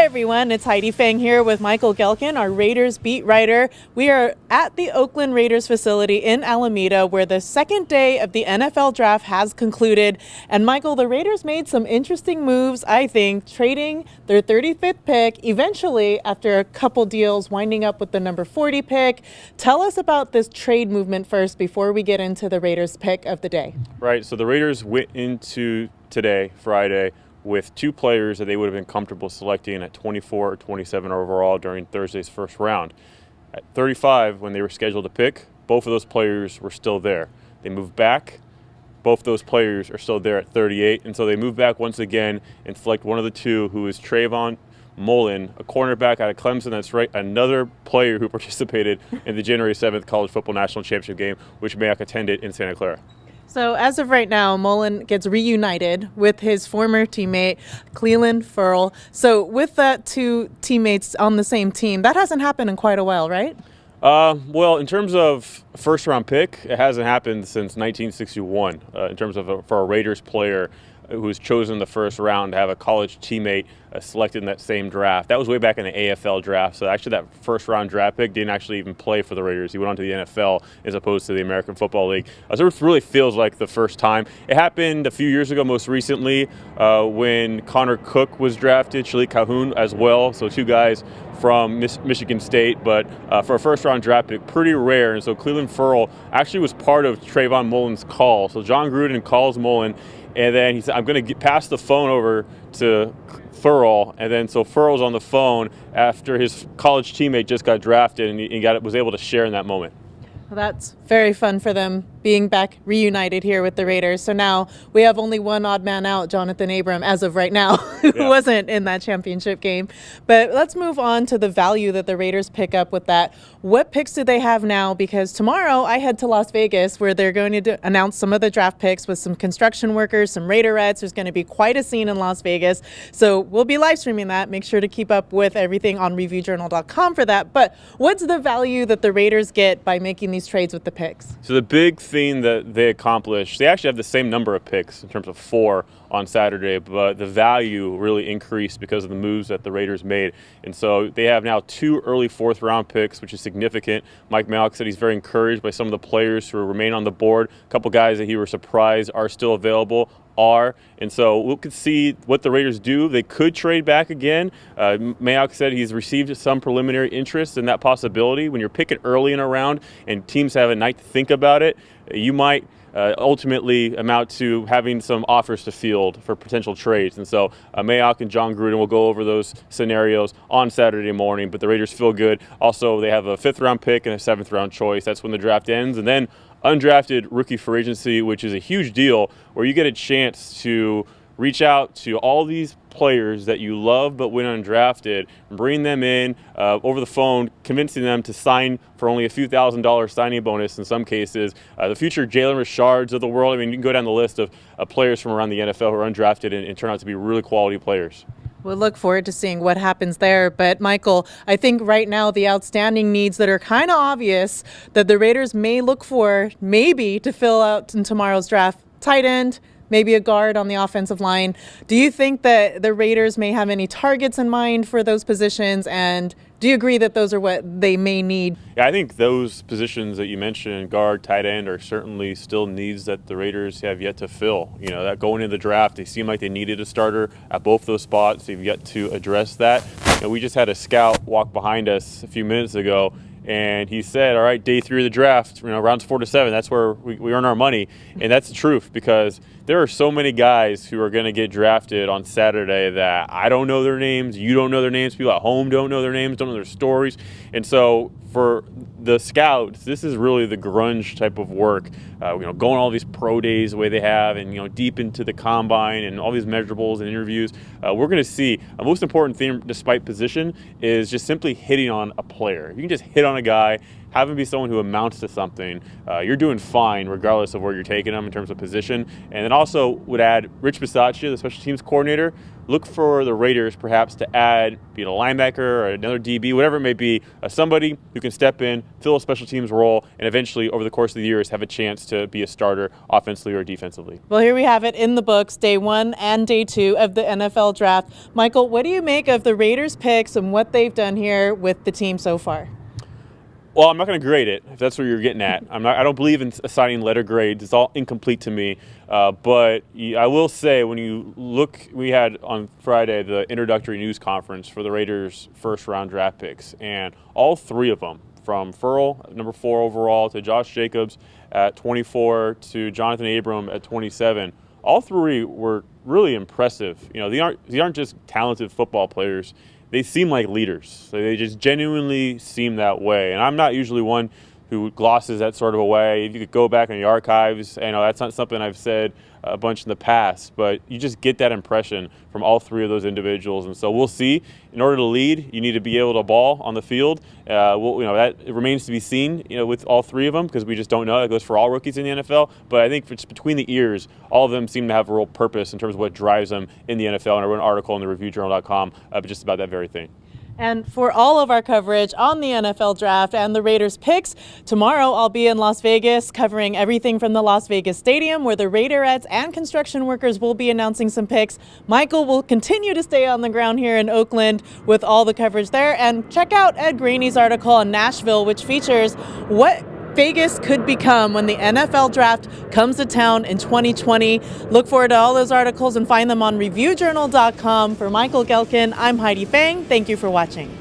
everyone, it's Heidi Fang here with Michael Gehlken, our Raiders beat writer. We are at the Oakland Raiders facility in Alameda where the second day of the NFL draft has concluded. And Michael, the Raiders made some interesting moves, I think, trading their 35th pick, eventually after a couple deals, winding up with the number 40 pick. Tell us about this trade movement first before we get into the Raiders pick of the day. Right, so the Raiders went into today, Friday, with two players that they would have been comfortable selecting at 24 or 27 overall during Thursday's first round. At 35, when they were scheduled to pick, both of those players were still there. They moved back. Both those players are still there at 38, and so they move back once again and select one of the two, who is Trayvon Mullen, a cornerback out of Clemson. That's right, another player who participated in the January 7th College Football National Championship game, which Mayock attended in Santa Clara. So as of right now, Mullen gets reunited with his former teammate, Clelin Ferrell. So with that two teammates on the same team, that hasn't happened in quite a while, right? Well, in terms of first-round pick, it hasn't happened since 1961. In terms of for a Raiders player who's chosen the first round to have a college teammate selected in that same draft. That was way back in the AFL draft. So actually that first round draft pick didn't actually even play for the Raiders. He went on to the NFL as opposed to the American Football League. So it really feels like the first time. It happened a few years ago, most recently, when Connor Cook was drafted, Shalik Calhoun as well. So two guys from Michigan State, but for a first round draft pick, pretty rare. And so Clelin Ferrell actually was part of Trayvon Mullen's call. So John Gruden calls Mullen, and then he said, I'm going to pass the phone over to Ferrell. And then so Ferrell's on the phone after his college teammate just got drafted, and he was able to share in that moment. Well, that's very fun for them, being back reunited here with the Raiders. So now we have only one odd man out, Jonathan Abram, as of right now, who wasn't in that championship game. But let's move on to the value that the Raiders pick up with that. What picks do they have now? Because tomorrow I head to Las Vegas, where they're going to announce some of the draft picks with some construction workers, some Raiderettes. There's going to be quite a scene in Las Vegas. So we'll be live streaming that. Make sure to keep up with everything on reviewjournal.com for that. But what's the value that the Raiders get by making these trades with the picks? So the big thing that they accomplished, they actually have the same number of picks in terms of 4 on Saturday, but the value really increased because of the moves that the Raiders made. And so they have now 2 early 4th round picks, which is significant. Mike Mayock said he's very encouraged by some of the players who remain on the board. A couple guys that he was surprised are still available. And so we could see what the Raiders do. They could trade back again. Mayock said he's received some preliminary interest in that possibility. When you're picking early in a round and teams have a night to think about it, you might ultimately amount to having some offers to field for potential trades. And so Mayock and John Gruden will go over those scenarios on Saturday morning, but the Raiders feel good. Also, they have a 5th round pick and a 7th round choice. That's when the draft ends. And then undrafted rookie free agency, which is a huge deal, where you get a chance to reach out to all these players that you love but went undrafted, bring them in over the phone, convincing them to sign for only a few $1,000 signing bonus in some cases. The future Jalen Richards of the world. I mean, you can go down the list of players from around the NFL who are undrafted and turn out to be really quality players. We'll look forward to seeing what happens there. But, Michael, I think right now the outstanding needs that are kind of obvious that the Raiders may look for, maybe, to fill out in tomorrow's draft: tight end, maybe a guard on the offensive line. Do you think that the Raiders may have any targets in mind for those positions? And do you agree that those are what they may need? Yeah, I think those positions that you mentioned, guard, tight end, are certainly still needs that the Raiders have yet to fill. You know, that going into the draft, they seem like they needed a starter at both those spots. They've yet to address that. You know, we just had a scout walk behind us a few minutes ago, and he said, all right, day 3 of the draft, rounds 4 to 7, that's where we earn our money. And that's the truth, because there are so many guys who are going to get drafted on Saturday that I don't know their names, you don't know their names, people at home don't know their names, don't know their stories. And so for the scouts, this is really the grunge type of work, going all these pro days the way they have, and deep into the combine and all these measurables and interviews. We're going to see a most important thing, despite position, is just simply hitting on a player. You can just hit on a guy, have him be someone who amounts to something, you're doing fine regardless of where you're taking him in terms of position. And then also would add Rich Bisaccia, the special teams coordinator. Look for the Raiders perhaps to add, be it a linebacker or another DB, whatever it may be, somebody who can step in, fill a special teams role, and eventually over the course of the years have a chance to be a starter offensively or defensively. Well, here we have it in the books, day 1 and day 2 of the NFL draft. Michael, what do you make of the Raiders picks and what they've done here with the team so far? Well, I'm not going to grade it, if that's what you're getting at. I don't believe in assigning letter grades. It's all incomplete to me. But I will say, when you look, we had on Friday the introductory news conference for the Raiders' first-round draft picks, and all 3 of them, from Furl, number 4 overall, to Josh Jacobs at 24, to Jonathan Abram at 27, all 3 were really impressive. You know, these aren't just talented football players. They seem like leaders. They just genuinely seem that way. And I'm not usually one who glosses that sort of away. If you could go back in the archives, I know that's not something I've said a bunch in the past, but you just get that impression from all 3 of those individuals. And so we'll see. In order to lead, you need to be able to ball on the field. That remains to be seen, with all 3 of them, because we just don't know. That goes for all rookies in the NFL. But I think it's between the ears, all of them seem to have a real purpose in terms of what drives them in the NFL. And I wrote an article on the reviewjournal.com just about that very thing. And for all of our coverage on the NFL draft and the Raiders picks, tomorrow I'll be in Las Vegas covering everything from the Las Vegas Stadium, where the Raiderettes and construction workers will be announcing some picks. Michael will continue to stay on the ground here in Oakland with all the coverage there. And check out Ed Graney's article on Nashville, which features what Vegas could become when the NFL draft comes to town in 2020. Look forward to all those articles and find them on reviewjournal.com. For Michael Gehlken, I'm Heidi Fang. Thank you for watching.